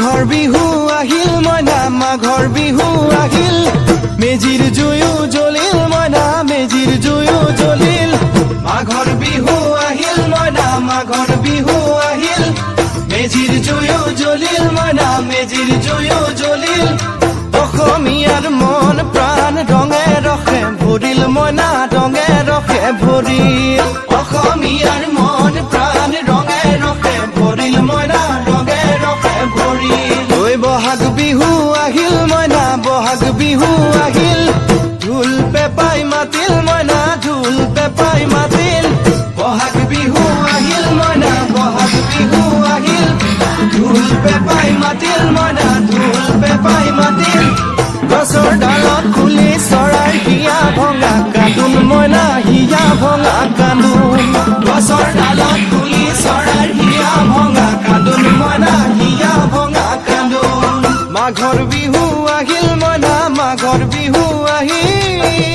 মাঘৰ বিহু আহিল মইনা মাঘৰ বিহু আহিল মেজিৰ জুয়ো জ্বলিল মইনা মেজিৰ জুয়ো জ্বলিল মাঘৰ বিহু আহিল মইনা মাঘৰ বিহু আহিল মেজিৰ জুয়ো জ্বলিল মইনা মেজিৰ জুয়ো জ্বলিল অসমীয়াৰ মন প্ৰাণ ৰঙে ৰখে ভৰিল মইনা ৰঙে ৰখে ভৰিল অসমীয়াৰ মন প্ৰাণ ৰঙে ৰখে ভৰিল মইনা ৰঙে ৰখে ভৰিল ঐ বহাগ বিহু আহিল মইনা বহাগ বিহু আহিল ঢোল পেপাই মাতিল মইনা ঢোল পেপাই মাতিল বহাগ বিহু আহিল মইনা বহাগ বিহু আহিল ঢোল পেপাই মাতিল মইনা ঢোল পেপাই মাতিল গছৰ ডালত খুলি চৰাই হিয়া ভঙা কান্দোন মইনা হিয়া ভঙা কান্দোন গছৰ ডালত খুলি চৰাই হিয়া ভঙা কান্দোন মইনা হিয়া ভঙা কান্দোন মাঘৰ বিহু আহিল মইনা মাঘৰ বিহু আহিল